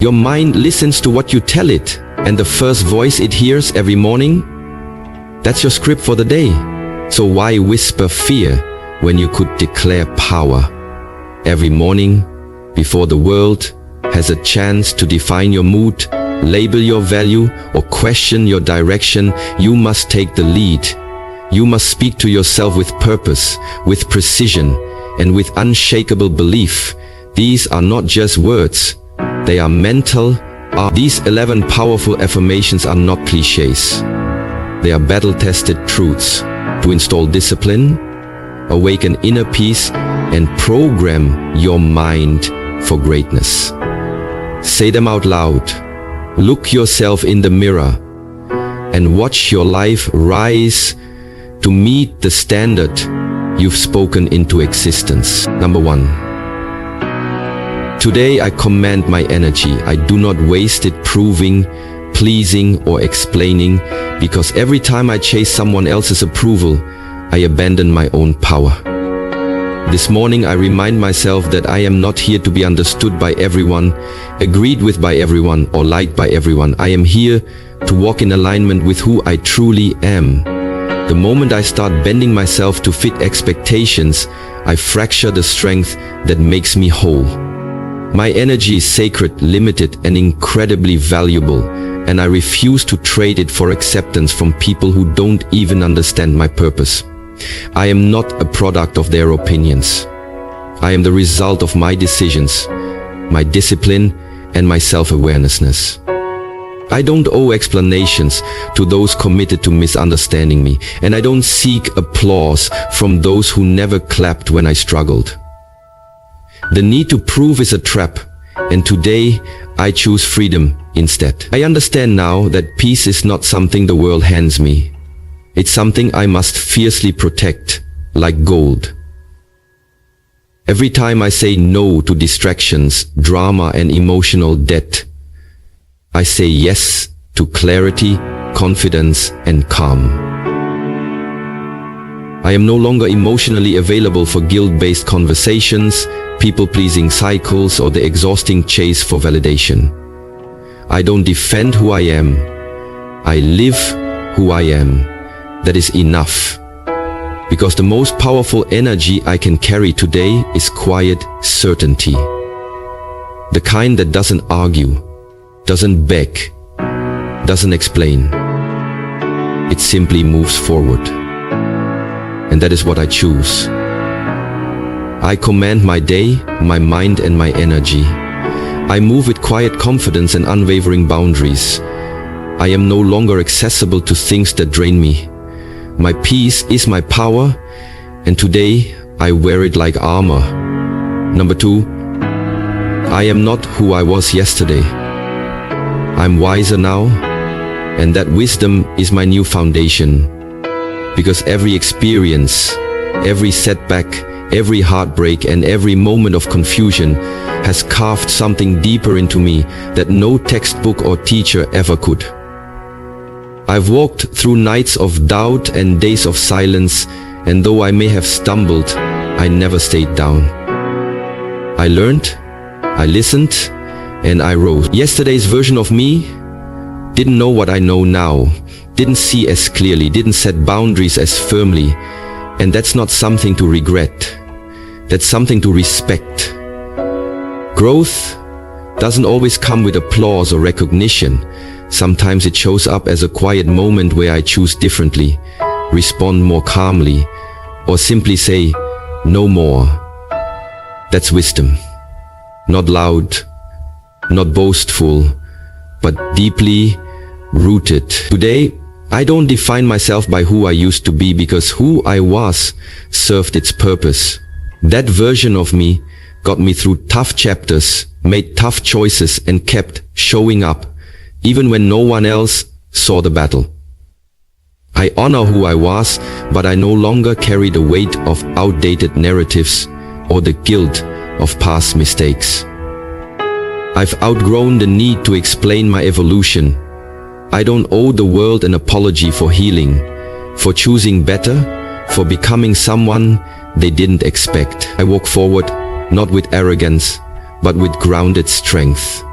Your mind listens to what you tell it, and the first voice it hears every morning, that's your script for the day. So why whisper fear when you could declare power? Every morning, before the world has a chance to define your mood, label your value, or question your direction, you must take the lead. You must speak to yourself with purpose, with precision, and with unshakable belief. These are not just words. They are mental. These 11 powerful affirmations are not cliches. They are battle-tested truths to install discipline, awaken inner peace, and program your mind for greatness. Say them out loud. Look yourself in the mirror and watch your life rise to meet the standard you've spoken into existence. Number 1. Today I command my energy. I do not waste it proving, pleasing, or explaining, because every time I chase someone else's approval, I abandon my own power. This morning I remind myself that I am not here to be understood by everyone, agreed with by everyone, or liked by everyone. I am here to walk in alignment with who I truly am. The moment I start bending myself to fit expectations, I fracture the strength that makes me whole. My energy is sacred, limited, and incredibly valuable, and I refuse to trade it for acceptance from people who don't even understand my purpose. I am not a product of their opinions. I am the result of my decisions, my discipline, and my self-awareness. I don't owe explanations to those committed to misunderstanding me, and I don't seek applause from those who never clapped when I struggled. The need to prove is a trap, and today I choose freedom instead. I understand now that peace is not something the world hands me. It's something I must fiercely protect, like gold. Every time I say no to distractions, drama, and emotional debt, I say yes to clarity, confidence, and calm. I am no longer emotionally available for guilt-based conversations, people-pleasing cycles, or the exhausting chase for validation. I don't defend who I am. I live who I am. That is enough. Because the most powerful energy I can carry today is quiet certainty. The kind that doesn't argue, doesn't beg, doesn't explain. It simply moves forward. And that is what I choose. I command my day, my mind, and my energy. I move with quiet confidence and unwavering boundaries. I am no longer accessible to things that drain me. My peace is my power, and today I wear it like armor. Number 2, I am not who I was yesterday. I'm wiser now, and that wisdom is my new foundation. Because every experience, every setback, every heartbreak, and every moment of confusion has carved something deeper into me that no textbook or teacher ever could. I've walked through nights of doubt and days of silence, and though I may have stumbled, I never stayed down. I learned, I listened, and I rose. Yesterday's version of me didn't know what I know now, didn't see as clearly, didn't set boundaries as firmly, and that's not something to regret. That's something to respect. Growth doesn't always come with applause or recognition. Sometimes it shows up as a quiet moment where I choose differently, respond more calmly, or simply say, no more. That's wisdom. Not loud, not boastful, but deeply rooted. Today, I don't define myself by who I used to be, because who I was served its purpose. That version of me got me through tough chapters, made tough choices, and kept showing up, even when no one else saw the battle. I honor who I was, but I no longer carry the weight of outdated narratives or the guilt of past mistakes. I've outgrown the need to explain my evolution. I don't owe the world an apology for healing, for choosing better, for becoming someone they didn't expect. I walk forward, not with arrogance, but with grounded strength.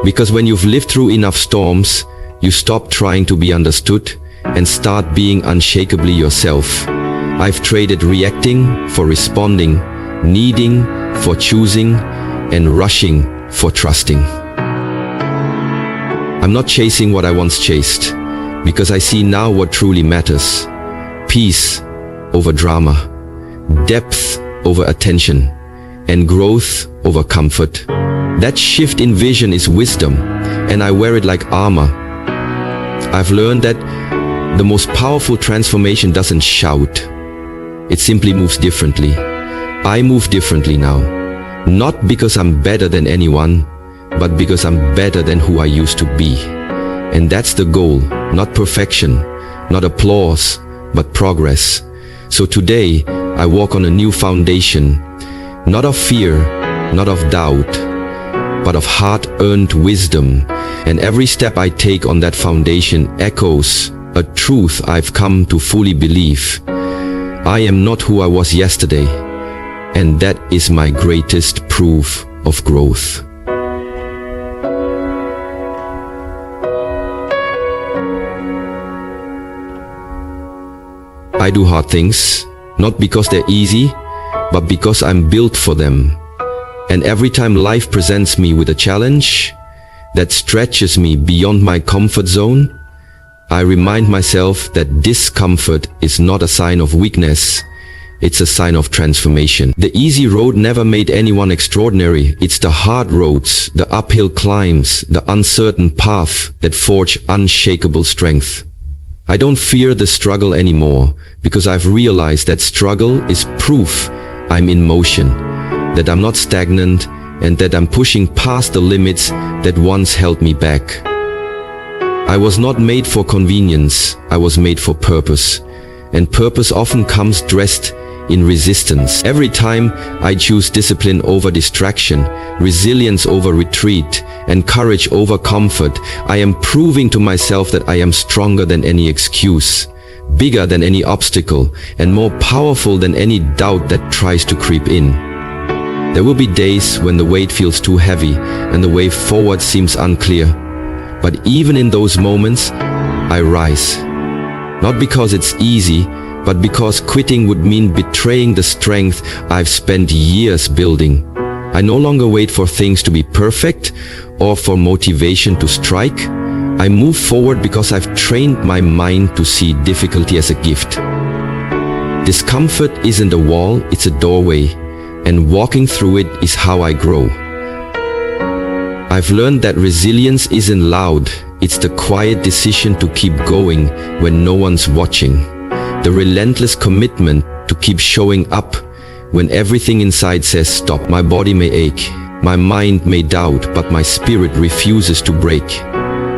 Because when you've lived through enough storms, you stop trying to be understood and start being unshakably yourself. I've traded reacting for responding, needing for choosing, and rushing for trusting. I'm not chasing what I once chased, because I see now what truly matters. Peace over drama, depth over attention, and growth over comfort. That shift in vision is wisdom, and I wear it like armor. I've learned that the most powerful transformation doesn't shout. It simply moves differently. I move differently now, not because I'm better than anyone, but because I'm better than who I used to be. And that's the goal, not perfection, not applause, but progress. So today, I walk on a new foundation, not of fear, not of doubt, but of hard-earned wisdom. And every step I take on that foundation echoes a truth I've come to fully believe. I am not who I was yesterday, and that is my greatest proof of growth. I do hard things, not because they're easy, but because I'm built for them. And every time life presents me with a challenge that stretches me beyond my comfort zone, I remind myself that discomfort is not a sign of weakness, it's a sign of transformation. The easy road never made anyone extraordinary. It's the hard roads, the uphill climbs, the uncertain path that forge unshakable strength. I don't fear the struggle anymore, because I've realized that struggle is proof I'm in motion, that I'm not stagnant, and that I'm pushing past the limits that once held me back. I was not made for convenience, I was made for purpose. And purpose often comes dressed in resistance. Every time I choose discipline over distraction, resilience over retreat, and courage over comfort, I am proving to myself that I am stronger than any excuse, bigger than any obstacle, and more powerful than any doubt that tries to creep in. There will be days when the weight feels too heavy and the way forward seems unclear. But even in those moments, I rise. Not because it's easy, but because quitting would mean betraying the strength I've spent years building. I no longer wait for things to be perfect or for motivation to strike. I move forward because I've trained my mind to see difficulty as a gift. Discomfort isn't a wall, it's a doorway, and walking through it is how I grow. I've learned that resilience isn't loud, it's the quiet decision to keep going when no one's watching. The relentless commitment to keep showing up when everything inside says stop. My body may ache, my mind may doubt, but my spirit refuses to break.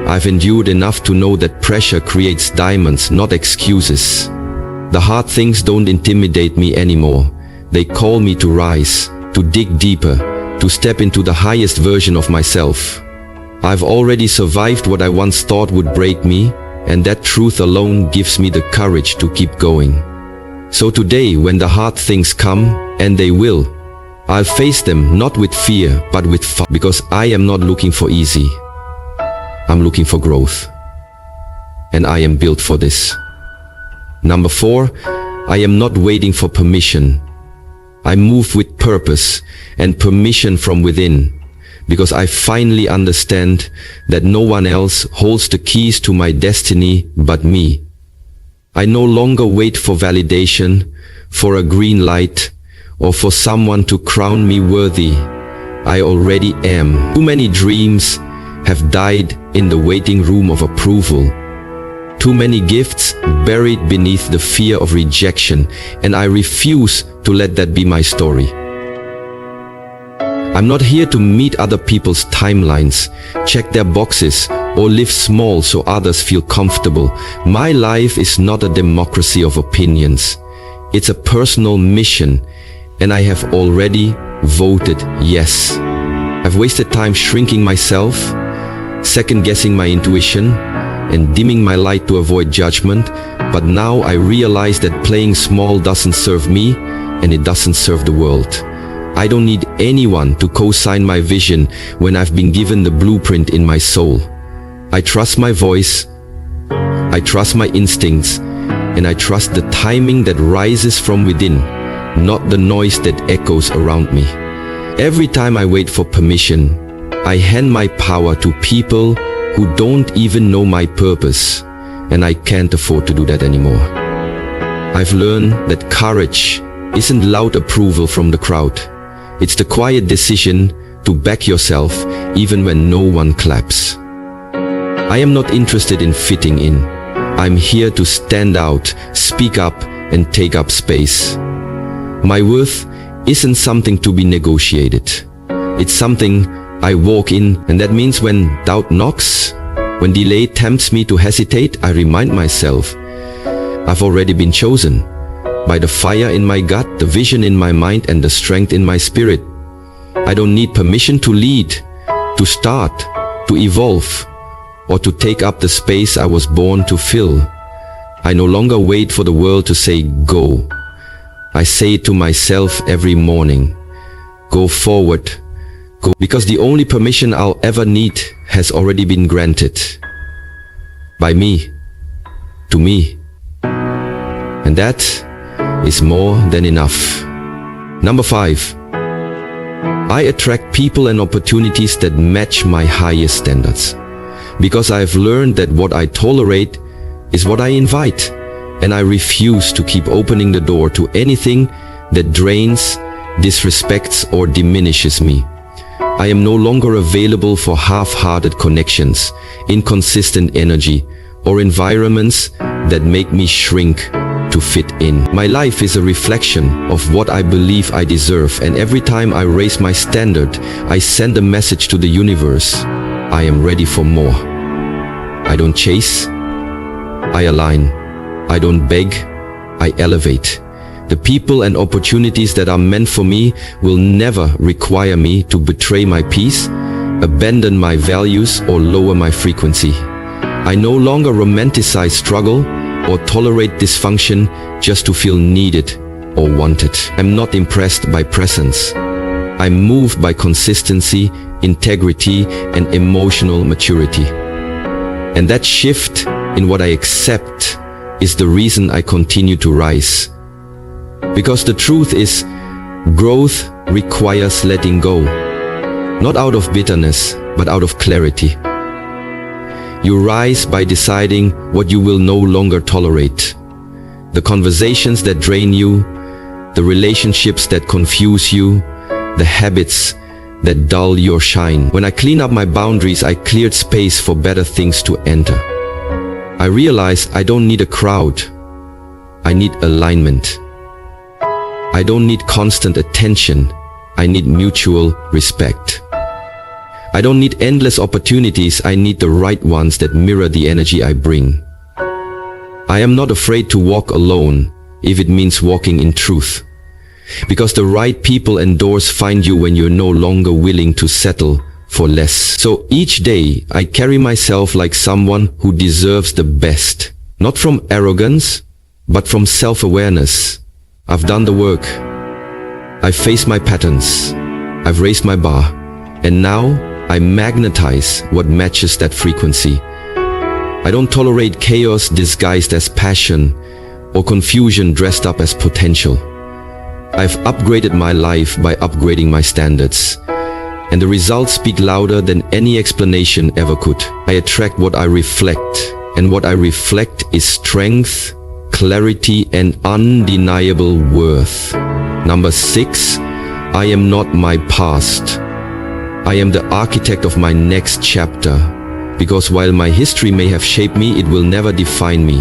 I've endured enough to know that pressure creates diamonds, not excuses. The hard things don't intimidate me anymore. They call me to rise, to dig deeper, to step into the highest version of myself. I've already survived what I once thought would break me, and that truth alone gives me the courage to keep going. So today, when the hard things come, and they will, I'll face them not with fear, but with fun, because I am not looking for easy. I'm looking for growth. And I am built for this. Number 4, I am not waiting for permission. I move with purpose and permission from within, because I finally understand that no one else holds the keys to my destiny but me. I no longer wait for validation, for a green light, or for someone to crown me worthy. I already am. Too many dreams have died in the waiting room of approval. Too many gifts buried beneath the fear of rejection, and I refuse to let that be my story. I'm not here to meet other people's timelines, check their boxes, or live small so others feel comfortable. My life is not a democracy of opinions. It's a personal mission, and I have already voted yes. I've wasted time shrinking myself, second-guessing my intuition, and dimming my light to avoid judgment, but now I realize that playing small doesn't serve me, and it doesn't serve the world. I don't need anyone to co-sign my vision when I've been given the blueprint in my soul. I trust my voice, I trust my instincts, and I trust the timing that rises from within, not the noise that echoes around me. Every time I wait for permission, I hand my power to people who don't even know my purpose, and I can't afford to do that anymore. I've learned that courage isn't loud approval from the crowd. It's the quiet decision to back yourself even when no one claps. I am not interested in fitting in. I'm here to stand out, speak up, and take up space. My worth isn't something to be negotiated. It's something I walk in, and that means when doubt knocks, when delay tempts me to hesitate, I remind myself, I've already been chosen. By the fire in my gut, the vision in my mind, and the strength in my spirit. I don't need permission to lead, to start, to evolve, or to take up the space I was born to fill. I no longer wait for the world to say go. I say it to myself every morning. Go forward, go, because the only permission I'll ever need has already been granted. By me, to me. And that is more than enough. Number 5. I attract people and opportunities that match my highest standards. Because I've learned that what I tolerate is what I invite, and I refuse to keep opening the door to anything that drains, disrespects, or diminishes me. I am no longer available for half-hearted connections, inconsistent energy, or environments that make me shrink to fit in. My life is a reflection of what I believe I deserve, and every time I raise my standard, I send a message to the universe. I am ready for more. I don't chase, I align. I don't beg, I elevate. The people and opportunities that are meant for me will never require me to betray my peace, abandon my values, or lower my frequency. I no longer romanticize struggle or tolerate dysfunction just to feel needed or wanted. I'm not impressed by presence. I'm moved by consistency, integrity, and emotional maturity. And that shift in what I accept is the reason I continue to rise. Because the truth is, growth requires letting go. Not out of bitterness, but out of clarity. You rise by deciding what you will no longer tolerate. The conversations that drain you, the relationships that confuse you, the habits that dull your shine. When I clean up my boundaries, I cleared space for better things to enter. I realized I don't need a crowd. I need alignment. I don't need constant attention. I need mutual respect. I don't need endless opportunities. I need the right ones that mirror the energy I bring. I am not afraid to walk alone if it means walking in truth. Because the right people and doors find you when you're no longer willing to settle for less. So each day I carry myself like someone who deserves the best. Not from arrogance, but from self-awareness. I've done the work. I've faced my patterns. I've raised my bar. And now I magnetize what matches that frequency. I don't tolerate chaos disguised as passion or confusion dressed up as potential. I've upgraded my life by upgrading my standards. And the results speak louder than any explanation ever could. I attract what I reflect. And what I reflect is strength, clarity, and undeniable worth. Number 6, I am not my past. I am the architect of my next chapter. Because while my history may have shaped me, it will never define me.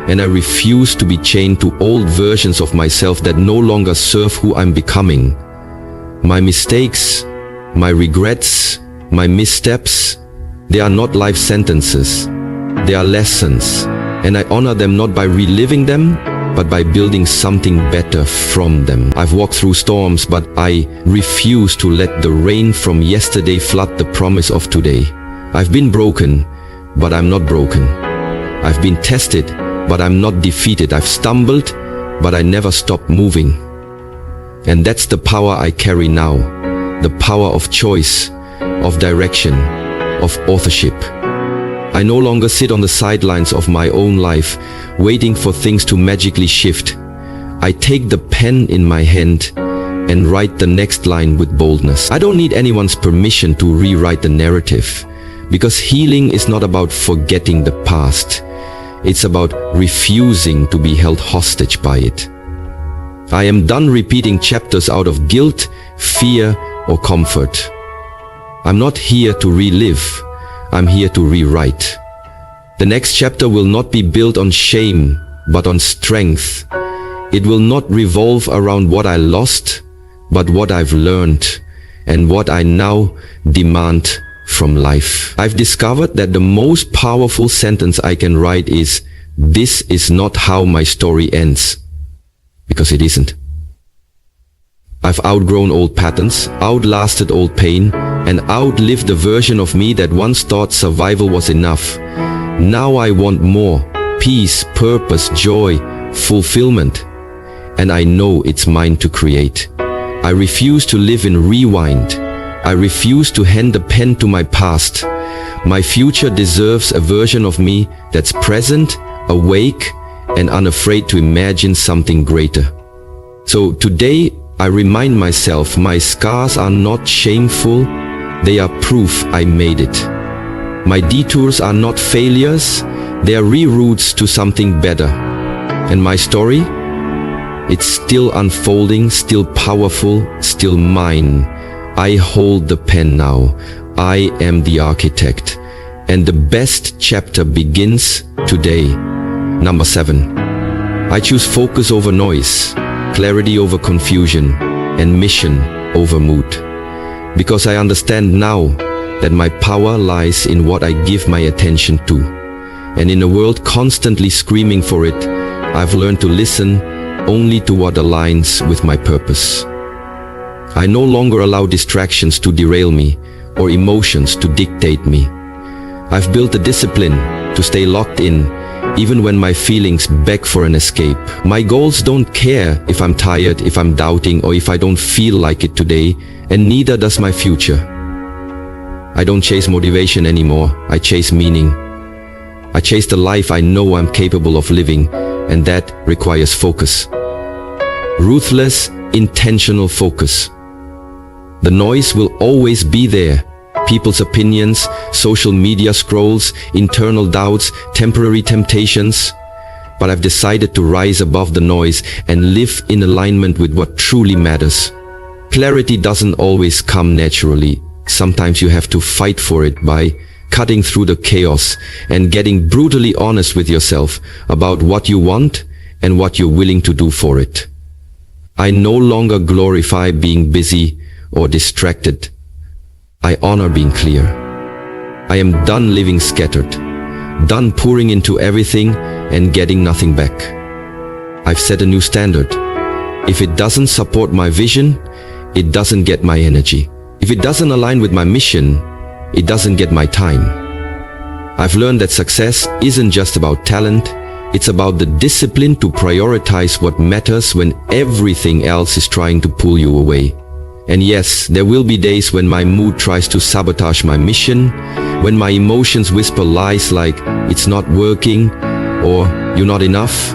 And I refuse to be chained to old versions of myself that no longer serve who I'm becoming. My mistakes, my regrets, my missteps, they are not life sentences. They are lessons. And I honor them not by reliving them, but by building something better from them. I've walked through storms, but I refuse to let the rain from yesterday flood the promise of today. I've been broken, but I'm not broken. I've been tested, but I'm not defeated. I've stumbled, but I never stopped moving. And that's the power I carry now, the power of choice, of direction, of authorship. I no longer sit on the sidelines of my own life, waiting for things to magically shift. I take the pen in my hand and write the next line with boldness. I don't need anyone's permission to rewrite the narrative, because healing is not about forgetting the past. It's about refusing to be held hostage by it. I am done repeating chapters out of guilt, fear, or comfort. I'm not here to relive. I'm here to rewrite. The next chapter will not be built on shame, but on strength. It will not revolve around what I lost, but what I've learned and what I now demand from life. I've discovered that the most powerful sentence I can write is, "This is not how my story ends." Because it isn't. I've outgrown old patterns, outlasted old pain, and outlived the version of me that once thought survival was enough. Now I want more: peace, purpose, joy, fulfillment. And I know it's mine to create. I refuse to live in rewind. I refuse to hand the pen to my past. My future deserves a version of me that's present, awake, and unafraid to imagine something greater. So today, I remind myself my scars are not shameful. They are proof I made it. My detours are not failures. They are reroutes to something better. And my story? It's still unfolding, still powerful, still mine. I hold the pen now. I am the architect. And the best chapter begins today. Number 7. I choose focus over noise, clarity over confusion, and mission over mood. Because I understand now that my power lies in what I give my attention to. And in a world constantly screaming for it, I've learned to listen only to what aligns with my purpose. I no longer allow distractions to derail me or emotions to dictate me. I've built the discipline to stay locked in even when my feelings beg for an escape. My goals don't care if I'm tired, if I'm doubting, or if I don't feel like it today, and neither does my future. I don't chase motivation anymore. I chase meaning. I chase the life I know I'm capable of living, and that requires focus. Ruthless, intentional focus. The noise will always be there. People's opinions, social media scrolls, internal doubts, temporary temptations. But I've decided to rise above the noise and live in alignment with what truly matters. Clarity doesn't always come naturally. Sometimes you have to fight for it by cutting through the chaos and getting brutally honest with yourself about what you want and what you're willing to do for it. I no longer glorify being busy or distracted. I honor being clear. I am done living scattered, done pouring into everything and getting nothing back. I've set a new standard. If it doesn't support my vision, it doesn't get my energy. If it doesn't align with my mission, it doesn't get my time. I've learned that success isn't just about talent, it's about the discipline to prioritize what matters when everything else is trying to pull you away. And yes, there will be days when my mood tries to sabotage my mission, when my emotions whisper lies like it's not working or you're not enough.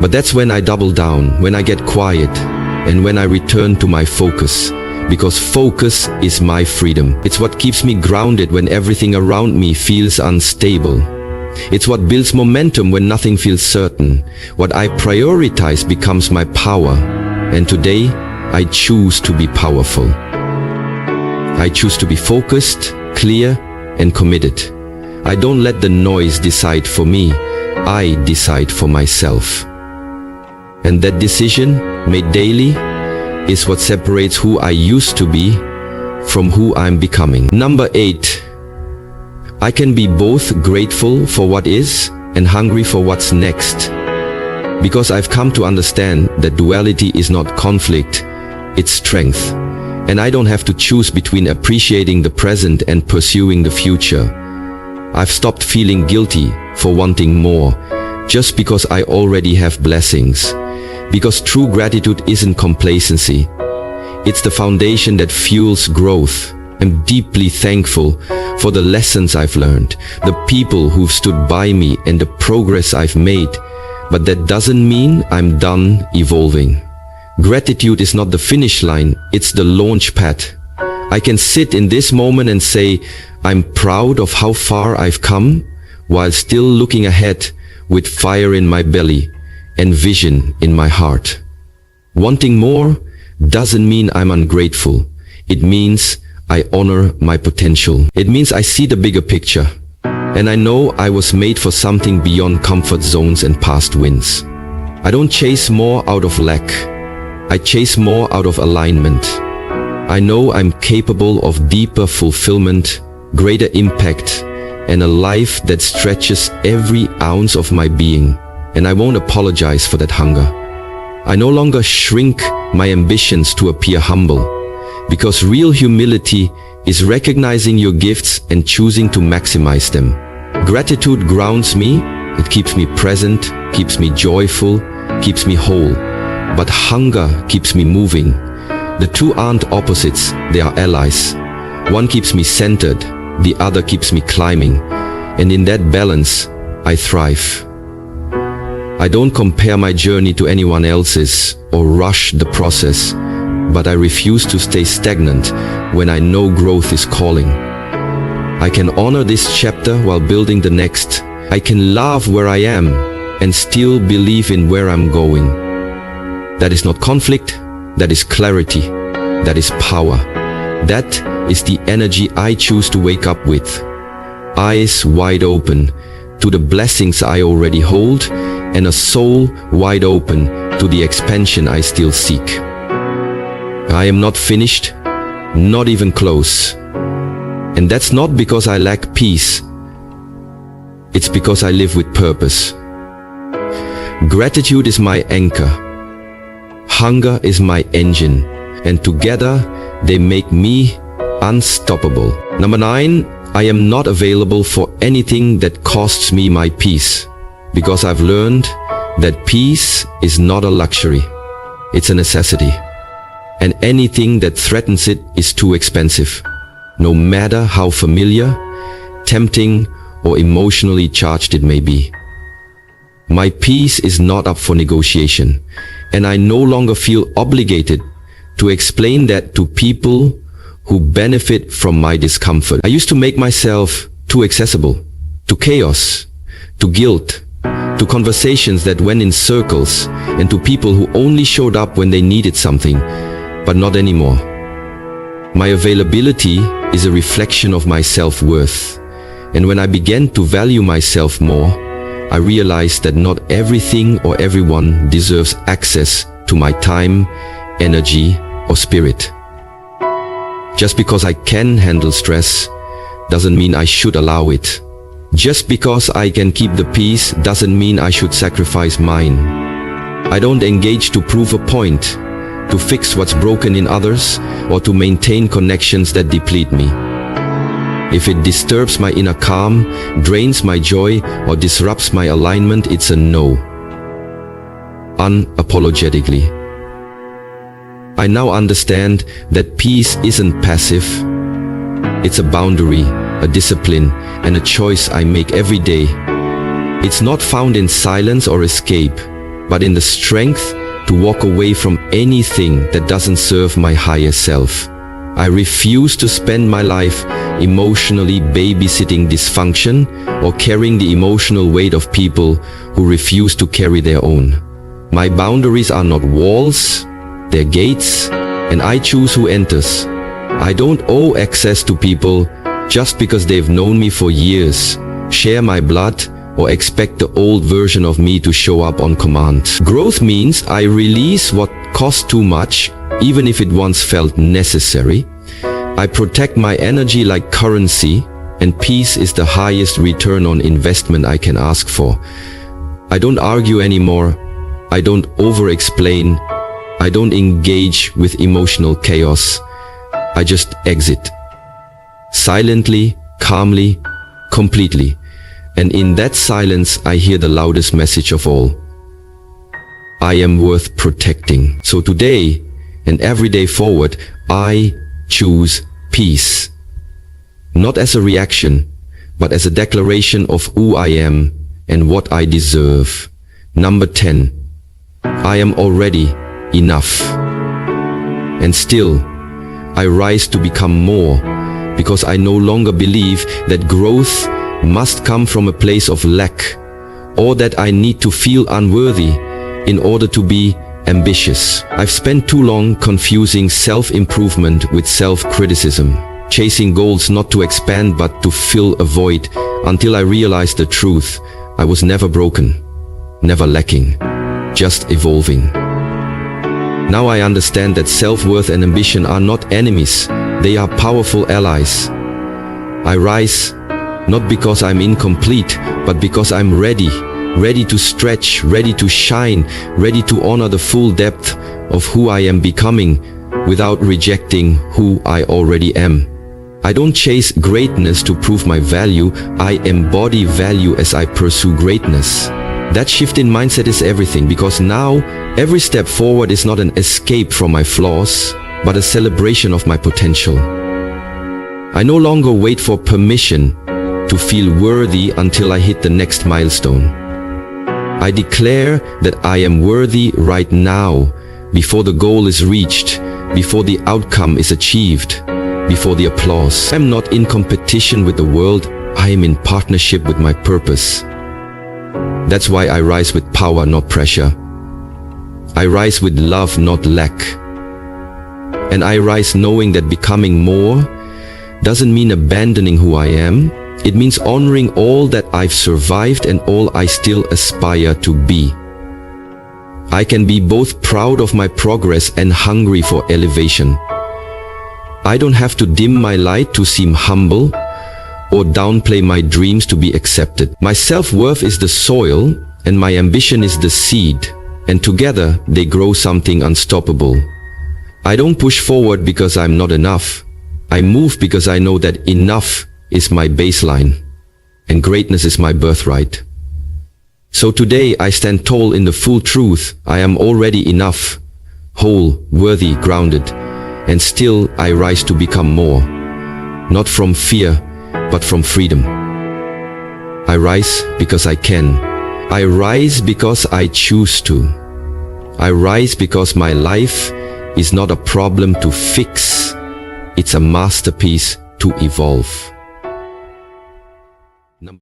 But that's when I double down, when I get quiet, and when I return to my focus. Because focus is my freedom. It's what keeps me grounded when everything around me feels unstable. It's what builds momentum when nothing feels certain. What I prioritize becomes my power. And today, I choose to be powerful. I choose to be focused, clear, and committed. I don't let the noise decide for me. I decide for myself. And that decision, made daily, is what separates who I used to be from who I'm becoming. Number 8. I can be both grateful for what is and hungry for what's next. Because I've come to understand that duality is not conflict, it's strength. And I don't have to choose between appreciating the present and pursuing the future. I've stopped feeling guilty for wanting more, just because I already have blessings. Because true gratitude isn't complacency. It's the foundation that fuels growth. I'm deeply thankful for the lessons I've learned, the people who've stood by me, and the progress I've made. But that doesn't mean I'm done evolving. Gratitude is not the finish line, it's the launch pad. I can sit in this moment and say, I'm proud of how far I've come, while still looking ahead with fire in my belly and vision in my heart. Wanting more doesn't mean I'm ungrateful. It means I honor my potential. It means I see the bigger picture. And I know I was made for something beyond comfort zones and past wins. I don't chase more out of lack. I chase more out of alignment. I know I'm capable of deeper fulfillment, greater impact, and a life that stretches every ounce of my being. And I won't apologize for that hunger. I no longer shrink my ambitions to appear humble, because real humility is recognizing your gifts and choosing to maximize them. Gratitude grounds me, it keeps me present, keeps me joyful, keeps me whole. But hunger keeps me moving. The two aren't opposites, they are allies. One keeps me centered, the other keeps me climbing. And in that balance, I thrive. I don't compare my journey to anyone else's or rush the process, but I refuse to stay stagnant when I know growth is calling. I can honor this chapter while building the next. I can love where I am and still believe in where I'm going. That is not conflict, that is clarity, that is power. That is the energy I choose to wake up with. Eyes wide open to the blessings I already hold, and a soul wide open to the expansion I still seek. I am not finished, not even close. And that's not because I lack peace. It's because I live with purpose. Gratitude is my anchor. Hunger is my engine. And together, they make me unstoppable. Number 9, I am not available for anything that costs me my peace. Because I've learned that peace is not a luxury. It's a necessity. And anything that threatens it is too expensive. No matter how familiar, tempting, or emotionally charged it may be. My peace is not up for negotiation, and I no longer feel obligated to explain that to people who benefit from my discomfort. I used to make myself too accessible, to chaos, to guilt, to conversations that went in circles, and to people who only showed up when they needed something, but not anymore. My availability is a reflection of my self-worth, and when I began to value myself more, I realized that not everything or everyone deserves access to my time, energy, or spirit. Just because I can handle stress doesn't mean I should allow it. Just because I can keep the peace doesn't mean I should sacrifice mine. I don't engage to prove a point, to fix what's broken in others, or to maintain connections that deplete me. If it disturbs my inner calm, drains my joy, or disrupts my alignment, it's a no. Unapologetically. I now understand that peace isn't passive. It's a boundary, a discipline, and a choice I make every day. It's not found in silence or escape, but in the strength to walk away from anything that doesn't serve my higher self. I refuse to spend my life emotionally babysitting dysfunction or carrying the emotional weight of people who refuse to carry their own. My boundaries are not walls, they're gates, and I choose who enters. I don't owe access to people just because they've known me for years, share my blood, or expect the old version of me to show up on command. Growth means I release what cost too much, even if it once felt necessary. I protect my energy like currency, and peace is the highest return on investment I can ask for. I don't argue anymore. I don't over-explain. I don't engage with emotional chaos. I just exit. Silently, calmly, completely. And in that silence, I hear the loudest message of all. I am worth protecting. So today and every day forward, I choose peace. Not as a reaction, but as a declaration of who I am and what I deserve. Number 10. I am already enough. And still, I rise to become more, because I no longer believe that growth must come from a place of lack, or that I need to feel unworthy in order to be ambitious. I've spent too long confusing self-improvement with self-criticism, chasing goals not to expand but to fill a void, until I realized the truth. I was never broken, never lacking, just evolving. Now I understand that self-worth and ambition are not enemies, they are powerful allies. I rise not because I'm incomplete, but because I'm ready to stretch, ready to shine, ready to honor the full depth of who I am becoming without rejecting who I already am. I don't chase greatness to prove my value, I embody value as I pursue greatness. That shift in mindset is everything, because now every step forward is not an escape from my flaws, but a celebration of my potential. I no longer wait for permission to feel worthy until I hit the next milestone. I declare that I am worthy right now, before the goal is reached, before the outcome is achieved, before the applause. I am not in competition with the world, I am in partnership with my purpose. That's why I rise with power, not pressure. I rise with love, not lack. And I rise knowing that becoming more doesn't mean abandoning who I am. It means honoring all that I've survived and all I still aspire to be. I can be both proud of my progress and hungry for elevation. I don't have to dim my light to seem humble or downplay my dreams to be accepted. My self-worth is the soil and my ambition is the seed, and together they grow something unstoppable. I don't push forward because I'm not enough. I move because I know that enough is my baseline and greatness is my birthright. So today I stand tall in the full truth. I am already enough, whole, worthy, grounded, and still I rise to become more, not from fear, but from freedom. I rise because I can. I rise because I choose to. I rise because my life is not a problem to fix, it's a masterpiece to evolve.